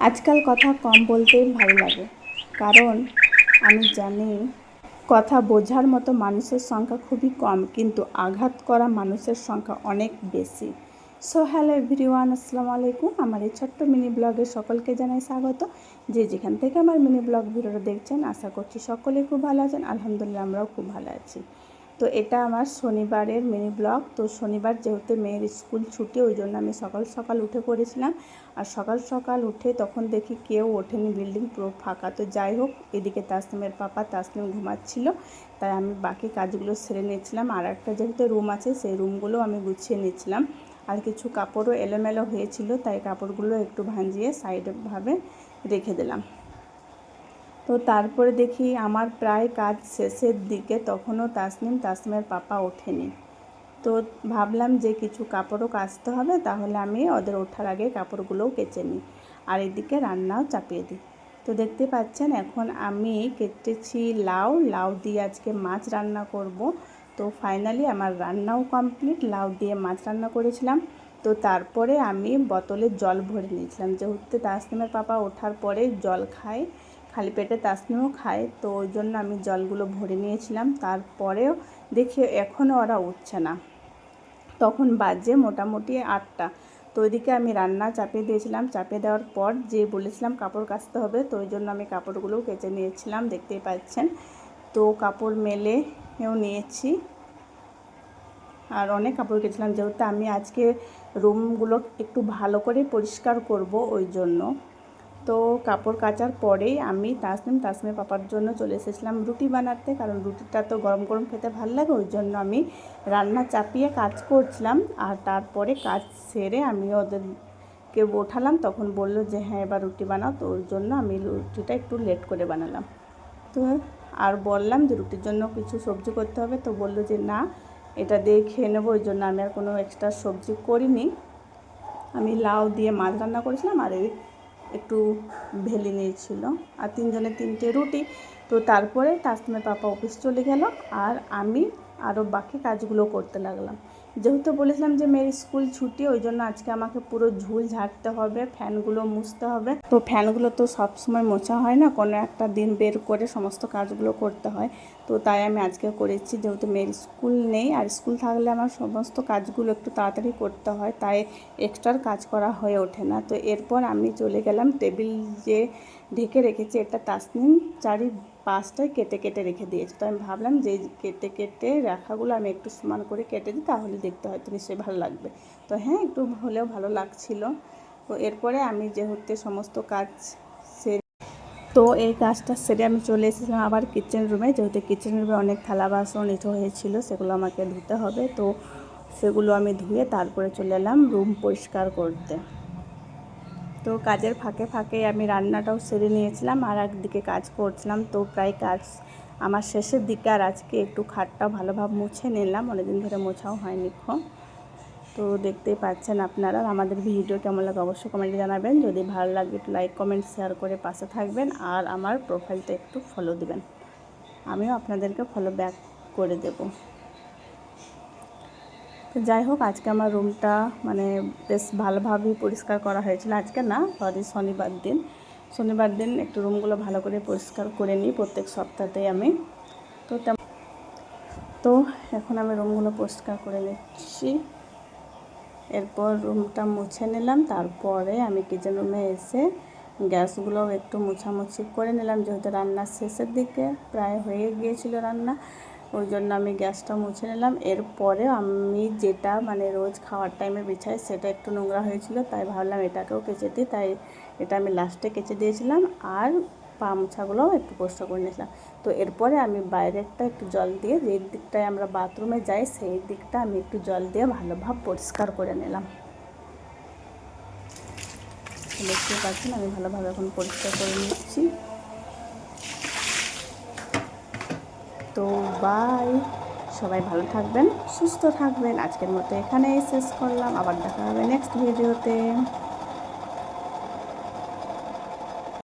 আজকাল কথা কম বলতেই ভালো লাগে, কারণ আমি জানি কথা বোঝার মতো মানুষের সংখ্যা খুবই কম, কিন্তু আঘাত করা মানুষের সংখ্যা অনেক বেশি। সো হ্যালো এভরিওয়ান, আসসালামু আলাইকুম। আমার এই ছোট্ট মিনি ব্লগে সকলকে জানাই স্বাগত। যে যেখান থেকে আমার মিনি ব্লগ ভিডিওটা দেখছেন, আশা করছি সকলে খুব ভালো আছেন। আলহামদুলিল্লাহ, আমরাও খুব ভালো আছি। তো এটা আমার শনিবারের মিনি ব্লগ। তো শনিবার যেহেতু মেয়ের স্কুল ছুটি, ওই জন্য আমি সকাল সকাল উঠে পড়েছিলাম। আর সকাল সকাল উঠে তখন দেখি কেউ ওঠেনি, বিল্ডিং পুরো ফাঁকা। তো যাই হোক, এদিকে তাসনিমের পাপা তাসনিম ঘুমাচ্ছিল, তাই আমি বাকি কাজগুলো সেরে নিয়েছিলাম। আর একটা যেহেতু রুম আছে, সেই রুমগুলো আমি গুছিয়ে নিচ্ছিলাম। আর কিছু কাপড়ও এলোমেলো হয়েছিল, তাই কাপড়গুলো একটু ভাঁজিয়ে সাইডভাবে রেখে দিলাম। তো তারপরে দেখি আমার প্রায় কাজ শেষের দিকে, তখনও তাসনিমের পাপা ওঠেনি। তো ভাবলাম যে কিছু কাপড়ও কাচতে হবে, তাহলে আমি ওদের ওঠার আগে কাপড়গুলোও কেচে নিই, আর এদিকে রান্নাও চাপিয়ে দিই। তো দেখতে পাচ্ছেন, এখন আমি কেটেছি লাউ দিয়ে আজকে মাছ রান্না করব। তো ফাইনালি আমার রান্নাও কমপ্লিট। লাউ দিয়ে মাছ রান্না করেছিলাম। তো তারপরে আমি বোতলে জল ভরে নিয়েছিলাম, যেহেতু তাসনিমের পাপা ওঠার পরে জল খায়, খালি পেটে তাসনিমও খায়, তো ওই জন্য আমি জলগুলো ভরে নিয়েছিলাম। তারপরেও দেখি এখনও ওরা উঠছে না। তখন বাজে মোটামুটি 8টা। তো ওইদিকে আমি রান্না চাপিয়ে দিয়েছিলাম। চাপিয়ে দেওয়ার পর যে বলেছিলাম কাপড় কাচতে হবে, তো ওই জন্য আমি কাপড়গুলোও কেচে নিয়েছিলাম, দেখতেই পাচ্ছেন। তো কাপড় মেলেও নিয়েছি, আর অনেক কাপড় কেচেছিলাম, যেহেতু আমি আজকে রুমগুলো একটু ভালো করে পরিষ্কার করব, ওই জন্য। তো কাপড় কাচার পরেই আমি তাসনিমের পাপার জন্য চলে এসেছিলাম রুটি বানাতে, কারণ রুটিটা তো গরম গরম খেতে ভালো লাগে। ওই জন্য আমি রান্না চাপিয়ে কাজ করছিলাম, আর তারপরে কাজ সেরে আমি ওদেরকে ওঠালাম। তখন বলল যে হ্যাঁ, এবার রুটি বানাও। তো ওই জন্য আমি রুটিটা একটু লেট করে বানালাম। তো আর বললাম যে রুটির জন্য কিছু সবজি করতে হবে, তো বলল যে না, এটা দিয়ে খেয়ে নেবো। ওই জন্য আমি আর কোনো এক্সট্রা সবজি করিনি। আমি লাউ দিয়ে মাছ রান্না করেছিলাম, আর এই একটু ভেলে নিয়েছিল, আর 3জনের 3টে রুটি। তো তারপরে তাসনিমের পাপা অফিস চলে গেল, আর আমি আরও বাকি কাজগুলো করতে লাগলাম। যেহেতু বলেছিলাম যে মেয়ের স্কুল ছুটি, ওই জন্য আজকে আমাকে পুরো ঝুল ঝাড়তে হবে, ফ্যানগুলো মুছতে হবে। তো ফ্যানগুলো তো সব সময় মোছা হয় না, কোনো একটা দিন বের করে সমস্ত কাজগুলো করতে হয়। তো তাই আমি আজকে করেছি, যেহেতু মেয়ের স্কুল নেই। আর স্কুল থাকলে আমার সমস্ত কাজগুলো একটু তাড়াতাড়ি করতে হয়, তাই এক্সট্রার কাজ করা হয়ে ওঠে না। তো এরপর আমি চলে গেলাম টেবিল যে ঢেকে রেখেছি, এটা তাসনিম চারিপাশটায় কেটে কেটে রেখে দিয়েছে। তো আমি ভাবলাম যে কেটে কেটে রাখাগুলো আমি একটু সমান করে কেটে দিই, তাহলে দেখতে হয়তো নিশ্চয়ই ভালো লাগবে। তো হ্যাঁ, একটু হলেও ভালো লাগছিল। তো এরপরে আমি যেহেতু সমস্ত কাজ সেরে, তো এই কাজটা সেরে আমি চলে এসেছিলাম আবার কিচেন রুমে, যেহেতু কিচেন রুমে অনেক থালা বাসন এঁটো হয়েছিল, সেগুলো আমাকে ধুতে হবে। তো সেগুলো আমি ধুয়ে তারপরে চলে এলাম রুম পরিষ্কার করতে। তো কাজের ফাঁকে ফাঁকে আমি রান্নাটাও সেরে নিয়েছিলাম, আর একদিকে কাজ করছিলাম। তো প্রায় কাজ আমার শেষের দিকে, আর আজকে একটু খাটটাও ভালোভাবে মুছে নিলাম, অনেকদিন ধরে মোছাও হয়নি। তো দেখতেই পাচ্ছেন আপনারা। আমাদের ভিডিও কেমন লাগে অবশ্যই কমেন্টে জানাবেন। যদি ভালো লাগে একটু লাইক কমেন্ট শেয়ার করে পাশে থাকবেন, আর আমার প্রোফাইলটা একটু ফলো দিবেন, আমিও আপনাদেরকে ফলো ব্যাক করে দেব। তো যাই হোক, আজকে আমার রুমটা মানে বেশ ভালোভাবেই পরিষ্কার করা হয়েছিল। আজকে না, শনিবার দিন একটু রুমগুলো ভালো করে পরিষ্কার করে নিই প্রত্যেক সপ্তাহতেই আমি। তো এখন আমি রুমগুলো পরিষ্কার করে নিচ্ছি। এরপর রুমটা মুছে নিলাম। তারপরে আমি কিচেন রুমে এসে গ্যাসগুলোও একটু মোছামুছি করে নিলাম, যেহেতু রান্নার শেষের দিকে প্রায় হয়ে গিয়েছিল রান্না, ওই জন্য আমি গ্যাসটা মুছে নিলাম। এরপরে আমি যেটা মানে রোজ খাওয়ার টাইমে বিছাই, সেটা একটু নোংরা হয়েছিল, তাই ভাবলাম এটাকেও কেচে দিই। তাই এটা আমি লাস্টে কেচে দিয়েছিলাম, আর পা মোছাগুলোও একটু পরিষ্কার করে নিয়েছিলাম। তো এরপরে আমি বাইরেরটা একটু জল দিয়ে, যে দিকটায় আমরা বাথরুমে যাই সেই দিকটা আমি একটু জল দিয়ে ভালোভাবে পরিষ্কার করে নিলাম। দেখতে পাচ্ছেন আমি ভালোভাবে এখন পরিষ্কার করে নিচ্ছি। তো বাই, সবাই ভালো থাকবেন, সুস্থ থাকবেন। আজকের মতো এখানেই শেষ করলাম, আবার দেখা হবে নেক্সট ভিডিওতে।